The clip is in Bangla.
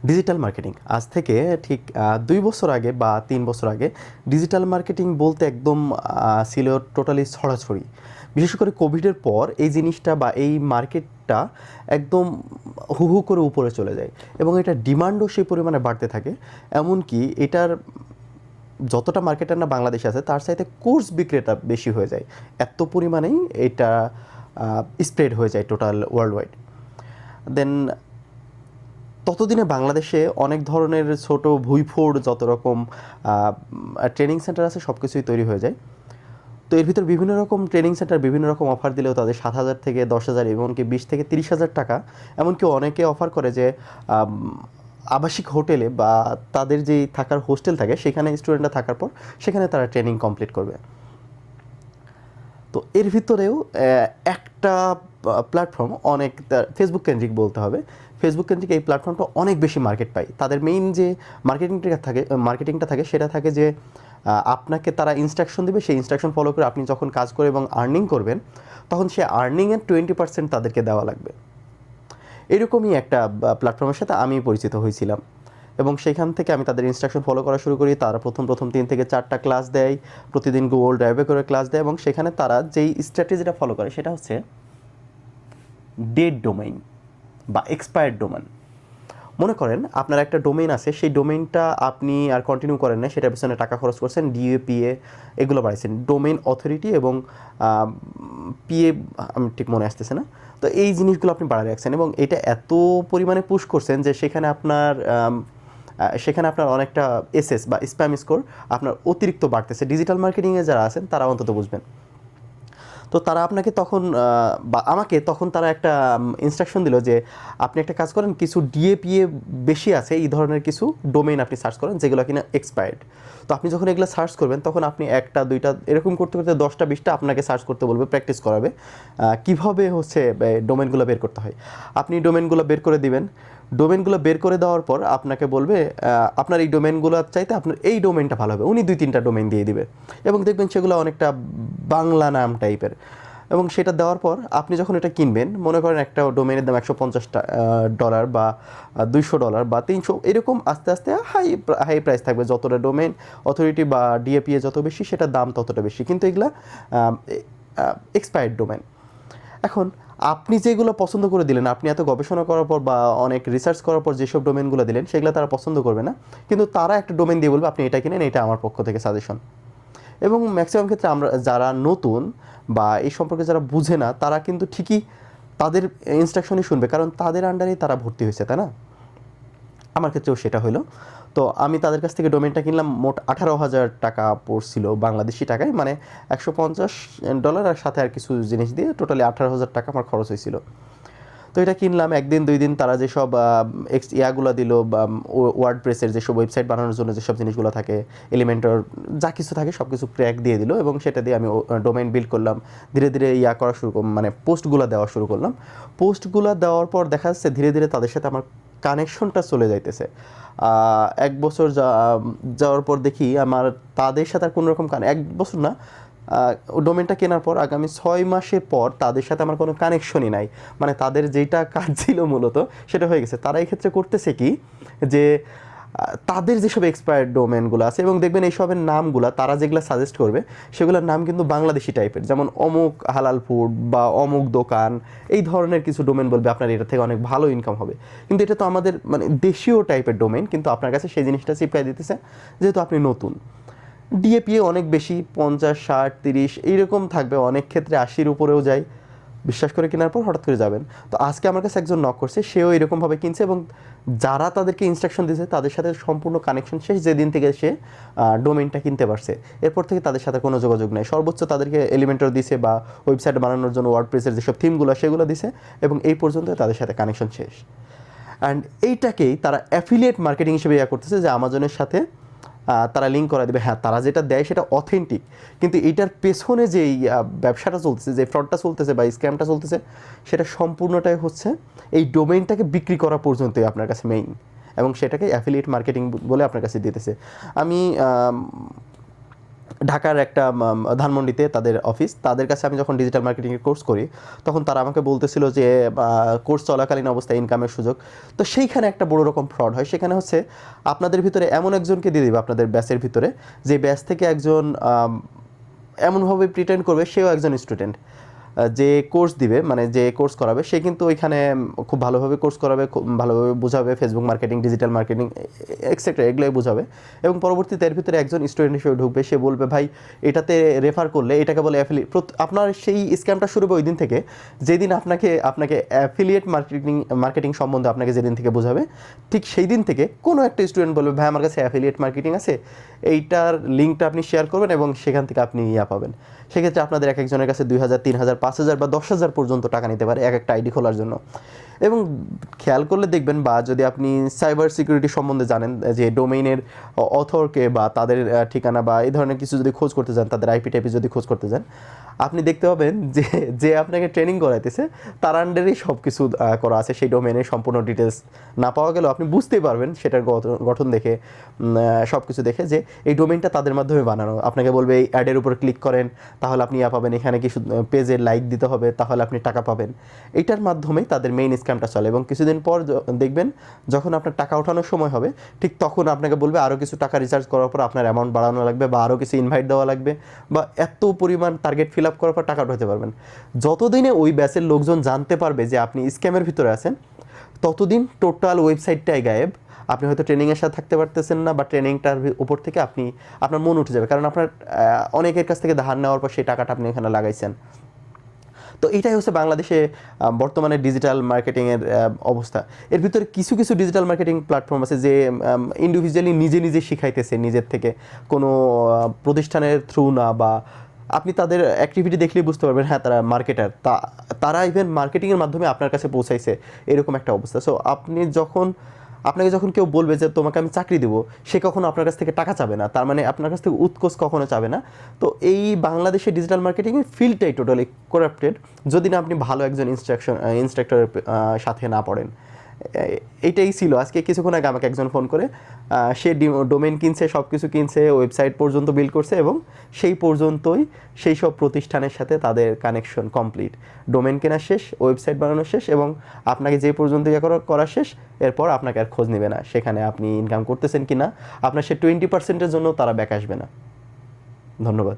ডিজিটাল মার্কেটিং আজ থেকে ঠিক 2 বছর আগে বা 3 বছর আগে ডিজিটাল মার্কেটিং বলতে একদম ছিল টোটালি ছড়াছড়ি। বিশেষ করে কোভিডের পর এই জিনিসটা বা এই মার্কেটটা একদম হু হু করে উপরে চলে যায় এবং এটার ডিমান্ডও সেই পরিমাণে বাড়তে থাকে। এমনকি এটার যতটা মার্কেটার না বাংলাদেশে আছে তার চাইতে কোর্স বিক্রেতা বেশি হয়ে যায়, এত পরিমাণেই এটা স্প্রেড হয়ে যায় টোটাল ওয়ার্ল্ড ওয়াইড। দেন ততদিনে বাংলাদেশে অনেক ধরনের ছোট ভুঁইফোড় যত রকম ট্রেনিং সেন্টার আছে সব কিছুই তৈরি হয়ে যায়। তো এর ভিতর বিভিন্ন রকম ট্রেনিং সেন্টার বিভিন্ন রকম অফার দিলেও তাদের 7,000 থেকে 10,000 এমনকি 20 থেকে 30,000 টাকা, এমনকি অনেকে অফার করে যে আম, আবাসিক হোটেলে বা তাদের যেই থাকার হোস্টেল থাকে সেখানে স্টুডেন্টরা থাকার পর সেখানে তারা ট্রেনিং কমপ্লিট করবে। তো এর ভিতরেও একটা প্ল্যাটফর্ম অনেক ফেসবুক কেন্দ্রিক বলতে হবে। ফেসবুক কেন্দ্রিক এই প্ল্যাটফর্মটা অনেক বেশি মার্কেট পায়। তাদের মেইন যে মার্কেটিংটা থাকে সেটা থাকে যে আপনাকে তারা ইনস্ট্রাকশন দেবে, সেই ইনস্ট্রাকশন ফলো করে আপনি যখন কাজ করে এবং আর্নিং করবেন তখন সে আর্নিংয়ের 20% তাদেরকে দেওয়া লাগবে। এরকমই একটা প্ল্যাটফর্মের সাথে আমি পরিচিত হয়েছিলাম এবং সেখান থেকে আমি তাদের ইনস্ট্রাকশন ফলো করা শুরু করি। তারা প্রথম 3 থেকে 4টা ক্লাস দেয়, প্রতিদিন গুগল ড্রাইভে করে ক্লাস দেয় এবং সেখানে তারা যেই স্ট্র্যাটেজিটা ফলো করে সেটা হচ্ছে ডেড ডোমেইন বা এক্সপায়ার্ড ডোমেন। মনে করেন আপনার একটা ডোমেইন আছে, সেই ডোমেইনটা আপনি আর কন্টিনিউ করেন না, সেটার পিছনে টাকা খরচ করছেন, ডিএপিএ এগুলো বাড়াইছেন, ডোমেইন অথরিটি এবং পিএ আমি ঠিক মনে আসতেছে না। তো এই জিনিসগুলো আপনি বাড়ায় রাখছেন এবং এটা এত পরিমাণে পুশ করছেন যে সেখানে আপনার অনেকটা এসএস বা স্প্যাম স্কোর আপনার অতিরিক্ত বাড়তেছে। ডিজিটাল মার্কেটিংয়ে যারা আছেন তারা অন্তত বুঝবেন। তো তারা আপনাকে তখন বা আমাকে তখন তারা একটা ইনস্ট্রাকশন দিল যে আপনি একটা কাজ করেন, কিছু ডিএপিএ বেশি আছে এই ধরনের কিছু ডোমেইন আপনি সার্চ করেন যেগুলো কিনা এক্সপায়ার্ড। তো আপনি যখন এগুলো সার্চ করবেন তখন আপনি একটা দুইটা এরকম করতে করতে 10টা 20টা আপনাকে সার্চ করতে বলবে, প্র্যাকটিস করাবে কীভাবে হচ্ছে ডোমেনগুলো বের করতে হয়। আপনি ডোমেনগুলো বের করে দিবেন, ডোমেনগুলো বের করে দেওয়ার পর আপনাকে বলবে আপনার এই ডোমেনগুলো চাইতে আপনার এই ডোমেনটা ভালো হবে। উনি 2-3টা ডোমেন দিয়ে দিবে এবং দেখবেন সেগুলো অনেকটা বাংলা নাম টাইপের। এবং সেটা দেওয়ার পর আপনি যখন এটা কিনবেন, মনে করেন একটা ডোমেনের দাম $150 বা $200 বা 300, এরকম আস্তে আস্তে হাই প্রাইস থাকবে। যতটা ডোমেন অথরিটি বা ডিএপিএ যত বেশি সেটার দাম ততটা বেশি, কিন্তু এগুলা এক্সপায়ার্ড ডোমেন। এখন আপনি যেগুলো পছন্দ করে দিলেন, আপনি এত গবেষণা করার পর বা অনেক রিসার্চ করার পর যেসব ডোমেনগুলো দিলেন সেগুলো তারা পছন্দ করবে না, কিন্তু তারা একটা ডোমেন দিয়ে বলবে আপনি এটা কিনেন, এটা আমার পক্ষ থেকে সাজেশন। এবং ম্যাক্সিমাম ক্ষেত্রে আমরা যারা নতুন বা এই সম্পর্কে যারা বুঝে না তারা কিন্তু ঠিকই তাদের ইনস্ট্রাকশনই শুনবে, কারণ তাদের আন্ডারেই তারা ভর্তি হয়েছে, তাই না? আমার ক্ষেত্রেও সেটা হলো। তো আমি তাদের কাছ থেকে ডোমেনটা কিনলাম, মোট 18,000 টাকা পড়ছিল বাংলাদেশি টাকায়, মানে $150 আর সাথে আর কিছু জিনিস দিয়ে টোটালি 18,000 টাকা আমার খরচ হয়েছিল। তো এটা কিনলাম, 1 দিন 2 দিন তারা যেসব ইয়াগুলো দিল বা ওয়ার্ড প্রেসের যেসব ওয়েবসাইট বানানোর জন্য যেসব জিনিসগুলো থাকে, এলিমেন্টর যা কিছু থাকে সব কিছু ক্র্যাক দিয়ে দিল এবং সেটা দিয়ে আমি ডোমেইন বিল্ড করলাম। ধীরে ধীরে ইয়া করা শুরু করলাম, মানে পোস্টগুলো দেওয়া শুরু করলাম। পোস্টগুলো দেওয়ার পর দেখা যাচ্ছে ধীরে ধীরে তাদের সাথে আমার কানেকশনটা চলে যাইতেছে। 1 বছর যাওয়ার পর দেখি আমার তাদের সাথে আর কোনো রকম 1 বছর না, ডোমেনটা কেনার পর আগামী 6 মাসের পর তাদের সাথে আমার কোনো কানেকশনই নাই। মানে তাদের যেটা কাজ ছিল মূলত সেটা হয়ে গেছে। তারা এই ক্ষেত্রে করতেছে কি, যে তাদের যেসব এক্সপায়ার্ড ডোমেনগুলো আছে এবং দেখবেন এইসবের নামগুলো তারা যেগুলো সাজেস্ট করবে সেগুলোর নাম কিন্তু বাংলাদেশি টাইপের, যেমন অমুক হালাল ফুড বা অমুক দোকান, এই ধরনের কিছু ডোমেন বলবে আপনার এটা থেকে অনেক ভালো ইনকাম হবে। কিন্তু এটা তো আমাদের মানে দেশীয় টাইপের ডোমেন, কিন্তু আপনার কাছে সেই জিনিসটা চিপকাই দিতেছে যেহেতু আপনি নতুন। ডিএপিএ অনেক বেশি, 50, 60, 30 এইরকম থাকবে, অনেক ক্ষেত্রে 80-র উপরেও যায়। বিশ্বাস করে কেনার পর হঠাৎ করে যাবেন। তো আজকে আমার কাছে একজন নক করছে, সেও এরকমভাবে কিনছে এবং যারা তাদেরকে ইনস্ট্রাকশন দিয়েছে তাদের সাথে সম্পূর্ণ কানেকশন শেষ যেদিন থেকে সে ডোমেইনটা কিনতে পারছে। এরপর থেকে তাদের সাথে কোনো যোগাযোগ নেই। সর্বোচ্চ তাদেরকে এলিমেন্টর দিছে বা ওয়েবসাইট বানানোর জন্য ওয়ার্ডপ্রেসের যেসব থিমগুলো সেগুলো দিছে এবং এই পর্যন্ত তাদের সাথে কানেকশন শেষ। অ্যান্ড এইটাকেই তারা অ্যাফিলিয়েট মার্কেটিং হিসেবে ইয়া করতেছে যে আমাজনের সাথে তারা লিঙ্ক করা দেবে। হ্যাঁ, তারা যেটা দেয় সেটা অথেন্টিক, কিন্তু এটার পেছনে যেই ব্যবসাটা চলতেছে, যে ফ্রডটা চলতেছে বা স্ক্যামটা চলতেছে, সেটা সম্পূর্ণটাই হচ্ছে এই ডোমেইনটাকে বিক্রি করা পর্যন্তই আপনার কাছে মেইন, এবং সেটাকে অ্যাফিলিয়েট মার্কেটিং বলে আপনার কাছে দিতেছে। আমি ঢাকার একটা ধানমন্ডিতে তাদের অফিস, তাদের কাছে আমি যখন ডিজিটাল মার্কেটিংয়ের কোর্স করি তখন তারা আমাকে বলতেছিল যে কোর্স চলাকালীন অবস্থায় ইনকামের সুযোগ। তো সেইখানে একটা বড় রকম ফ্রড হয়। সেখানে হচ্ছে আপনাদের ভিতরে এমন একজনকে দিয়ে দিবে আপনাদের ব্যাচের ভিতরে, যে ব্যাচ থেকে একজন এমনভাবে প্রিটেন্ড করবে সেও একজন স্টুডেন্ট। যে কোর্স দিবে, মানে যে কোর্স করাবে, সে কিন্তু ওইখানে খুব ভালোভাবে কোর্স করাবে, খুব ভালোভাবে বোঝাবে Facebook marketing, digital marketing etcetera, এগুলোই বোঝাবে। এবং পরবর্তীতে এর ভিতরে একজন স্টুডেন্ট হিসেবে ঢুকবে, সে বলবে ভাই এটাতে রেফার করলে, এটাকে বলে অ্যাফিলিয়েট। আপনার সেই স্ক্যামটা শুরু হবে ওই দিন থেকে, যেদিন আপনাকে অ্যাফিলিয়েট মার্কেটিং সম্বন্ধে আপনাকে যেদিন থেকে বোঝাবে, ঠিক সেই দিন থেকে কোনো একটা স্টুডেন্ট বলবে ভাই আমার কাছে অ্যাফিলিয়েট মার্কেটিং আছে, এইটার লিঙ্কটা আপনি শেয়ার করবেন এবং সেখান থেকে আপনি পাবেন। সেক্ষেত্রে আপনাদের এক একজনের কাছে 2,000, 3,000, 5,000 বা 10,000 পর্যন্ত টাকা নিতে পারে এক একটা আইডি খোলার জন্য। এবং খেয়াল করলে দেখবেন, বা যদি আপনি সাইবার সিকিউরিটি সম্বন্ধে জানেন, যে ডোমেইনের অথরকে বা তাদের ঠিকানা বা এই ধরনের কিছু যদি খোঁজ করতে যান, তাদের আইপি টাইপি যদি খোঁজ করতে যান, আপনি দেখতে পাবেন যে যে আপনাকে ট্রেনিং করাইতেছে তার আন্ডারেই সব কিছু করা আছে। সেই ডোমেইনের সম্পূর্ণ ডিটেলস না পাওয়া গেলেও আপনি বুঝতেই পারবেন সেটার গঠন দেখে, সব কিছু দেখে, যে এই ডোমেইনটা তাদের মাধ্যমে বানানো। আপনাকে বলবে এই অ্যাডের উপর ক্লিক করেন তাহলে আপনি পাবেন, এখানে কিছু পেজে লাইক দিতে হবে তাহলে আপনি টাকা পাবেন। এইটার মাধ্যমেই তাদের মেইন স্ক্যামটা চলে। এবং কিছুদিন পর দেখবেন যখন আপনার টাকা ওঠানোর সময় হবে, ঠিক তখন আপনাকে বলবে আরও কিছু টাকা রিচার্জ করার পর আপনার অ্যামাউন্ট বাড়ানো লাগবে, বা আরও কিছু ইনভাইট দেওয়া লাগবে, বা এত পরিমাণ টার্গেট ফিল আপ করার পর টাকা উঠাতে পারবেন। যতদিনে ওই ব্যাচের লোকজন জানতে পারবে যে আপনি স্ক্যামের ভিতরে আছেন, ততদিন টোটাল ওয়েবসাইটটাই গায়েব। আপনি হয়তো ট্রেনিংয়ের সাথে থাকতে পারতেছেন না, বা ট্রেনিংটার উপর থেকে আপনার মন উঠে যাবে, কারণ আপনার অনেকের কাছ থেকে ধার নেওয়ার পর সেই টাকাটা আপনি এখানে লাগাইছেন। তো এটাই হচ্ছে বাংলাদেশে বর্তমানে ডিজিটাল মার্কেটিংয়ের অবস্থা। এর ভিতরে কিছু কিছু ডিজিটাল মার্কেটিং প্ল্যাটফর্ম আছে যে ইন্ডিভিজুয়ালি নিজে নিজে শিখাইতেছে নিজের থেকে, কোনো প্রতিষ্ঠানের থ্রু না, বা আপনি তাদের অ্যাক্টিভিটি দেখলেই বুঝতে পারবেন হ্যাঁ তারা মার্কেটার, তারা ইভেন মার্কেটিংয়ের মাধ্যমে আপনার কাছে পৌঁছাইছে, এরকম একটা অবস্থা। সো আপনাকে যখন কেউ বলবে যে তোমাকে আমি চাকরি দেবো, সে কখনো আপনার কাছ থেকে টাকা চাবে না, তার মানে আপনার কাছ থেকে উৎকোচ কখনো চাবে না। তো এই বাংলাদেশের ডিজিটাল মার্কেটিংয়ের ফিল্ডটাই টোটালি করাপ্টেড, যদি না আপনি ভালো একজন ইনস্ট্রাক্টরের সাথে না পড়েন। এইটাই ছিল। আজকে কিছুক্ষণ আগে আমাকে একজন ফোন করে, সে ডোমেইন কিনছে, সব কিছু কিনছে, ওয়েবসাইট পর্যন্ত বিল্ড করছে, এবং সেই পর্যন্তই সেই সব প্রতিষ্ঠানের সাথে তাদের কানেকশন কমপ্লিট। ডোমেইন কেনা শেষ, ওয়েবসাইট বানানো শেষ, এবং আপনাকে যে পর্যন্ত করা শেষ, এরপর আপনাকে আর খোঁজ নেবে না সেখানে আপনি ইনকাম করতেছেন কি না। আপনার সে 20%-এর জন্য তারা ব্যাক আসবে না। ধন্যবাদ।